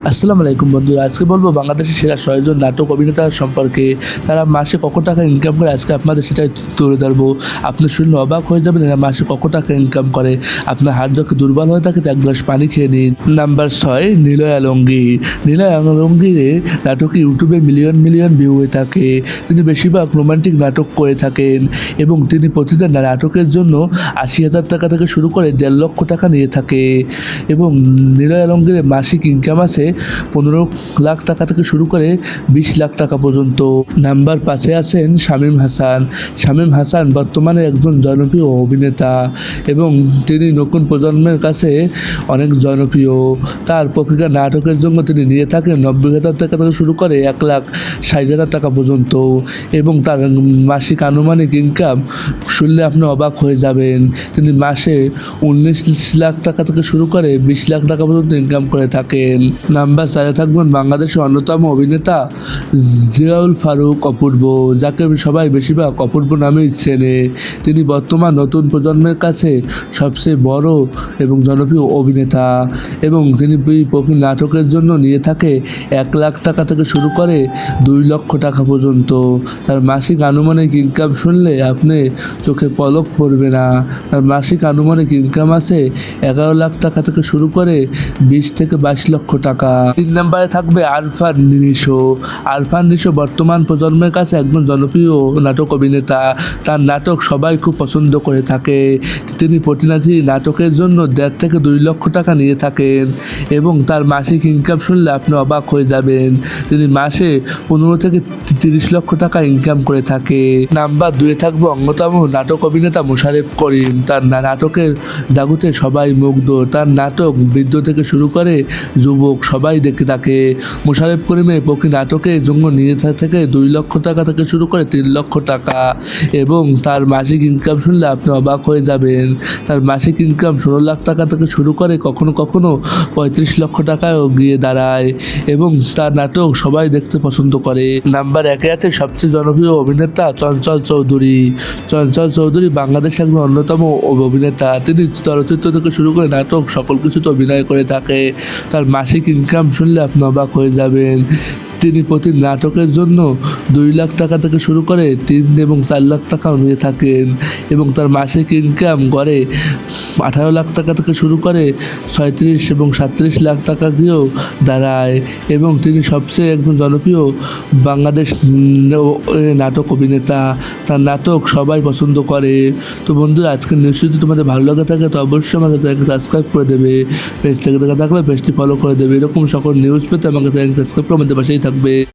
আসসালামু আলাইকুম বন্ধুরা, আজকে বলবো বাংলাদেশের সেরা ৬০ জন নাটক অভিনেতা সম্পর্কে। তারা মাসে কত টাকা ইনকাম করে আজকে আপনাদের সেটাই তুলে ধরবো। আপনি শুনলে অবাক হয়ে যাবেন এরা মাসে কত টাকা ইনকাম করে। আপনার হাড় যখন দুর্বল হয়ে থাকে তো এক গ্লাস পানি খেয়ে নিন। নাম্বার ৬, নিলয় আলমগীর। নিলয় আলমগীরের নাটকে ইউটিউবে মিলিয়ন মিলিয়ন ভিউ হয়ে থাকে। তিনি বেশিরভাগ রোমান্টিক নাটক করে থাকেন এবং তিনি প্রতিটা নাটকের জন্য ৮০,০০০ টাকা থেকে শুরু করে ১.৫ লক্ষ টাকা নিয়ে থাকে এবং নিলয় আলমগীরের মাসিক ইনকাম আছে ১৫ লাখ টাকা থেকে শুরু করে ২০ লাখ টাকা পর্যন্ত। নাম্বার ৫-এ আছেন শামীম হাসান। শামীম হাসান বর্তমানে একজন জনপ্রিয় অভিনেতা এবং তিনি নতুন প্রজন্মের কাছে অনেক জনপ্রিয়। তার প্রতিটা নাটকের জন্য তিনি নিয়ে থাকেন ৯০,০০০ টাকা থেকে শুরু করে ১,৬০,০০০ টাকা পর্যন্ত এবং তার মাসিক আনুমানিক ইনকাম শুনলে আপনি অবাক হয়ে যাবেন। তিনি মাসে ১৯ লাখ টাকা থেকে শুরু করে ২০ লাখ টাকা পর্যন্ত ইনকাম করে থাকেন। নাম্বার ৪-এ থাকবেন বাংলাদেশের অন্যতম অভিনেতা জিয়াউল ফারুক অপূর্ব, যাকে সবাই বেশিরভাগ অপূর্ব নামেই চেনে। তিনি বর্তমান নতুন প্রজন্মের কাছে সবচেয়ে বড় এবং জনপ্রিয় অভিনেতা এবং তিনি প্রতি নাটকের জন্য নিয়ে থাকে ১ লাখ টাকা থেকে শুরু করে ২ লক্ষ টাকা পর্যন্ত। তার মাসিক আনুমানিক ইনকাম শুনলে আপনি চোখে পলক পড়বে না। তার মাসিক আনুমানিক ইনকাম আছে ১১ লাখ টাকা থেকে শুরু করে ২০ থেকে ২২ লক্ষ টাকা। ৩ নম্বরে থাকবে আরফান নিশো। আরফান নিশো বর্তমান প্রজন্মের কাছে একজন জনপ্রিয় নাটক অভিনেতা। তার নাটক সবাই খুব পছন্দ করে থাকে। তিনি প্রতিটি নাটকের জন্য ১.৫ থেকে ২ লক্ষ টাকা নিয়ে থাকেন এবং তার মাসিক ইনকাম শুনলে আপনি অবাক হয়ে যাবেন। তিনি মাসে ১৫ থেকে ৩০ লক্ষ টাকা ইনকাম করে থাকে। নাম্বার ২-এ থাকবে অন্যতম নাটক অভিনেতা মোশাররফ করিম। তার নাটকের জগতে সবাই মুগ্ধ। তার নাটক বৃদ্ধ থেকে শুরু করে যুবক সবাই দেখে থাকে। মোশাররফ করিমের প্রতি নাটকের জন্য নিয়ে থেকে ২ লক্ষ টাকা থেকে শুরু করে ৩ লক্ষ টাকা এবং তার মাসিক ইনকাম শুনলে আপনি অবাক হয়ে যাবেন। তার মাসিক ইনকাম ১৬ লাখ টাকা থেকে শুরু করে কখনো কখনো ৩৫ লক্ষ টাকায়ও গিয়ে দাঁড়ায় এবং তার নাটক সবাই দেখতে পছন্দ করে। নাম্বার ১-এ আছে সবচেয়ে জনপ্রিয় অভিনেতা চঞ্চল চৌধুরী। চঞ্চল চৌধুরী বাংলাদেশের একজন অন্যতম অভিনেতা। তিনি চলচ্চিত্র থেকে শুরু করে নাটক সকল কিছুতে অভিনয় করে থাকে। তার মাসিক ইনকাম শুনলে আপনি অবাক হয়ে যাবেন। তিনি প্রতি নাটকের জন্য ২ লাখ টাকা থেকে শুরু করে ৩ এবং ৪ লাখ টাকাও নিয়ে থাকেন এবং তার মাসিক ইনকাম গড়ে ১৮ লাখ টাকা থেকে শুরু করে ৩৬ এবং ৩৭ লাখ টাকা গিয়েও দাঁড়ায় এবং তিনি সবচেয়ে একজন জনপ্রিয় বাংলাদেশ নাটক অভিনেতা। তার নাটক সবাই পছন্দ করে। তো বন্ধুরা, আজকের নিউজ যদি তোমাদের ভালো লাগে থাকে তো অবশ্যই আমাকে সাবস্ক্রাইব করে দেবে। পেজ থেকে দেখা থাকলে পেজটি ফলো করে দেবে। এরকম সকল নিউজ পেতে আমাকে সাবস্ক্রাইব করে আমাদের পাশেই থাকবে।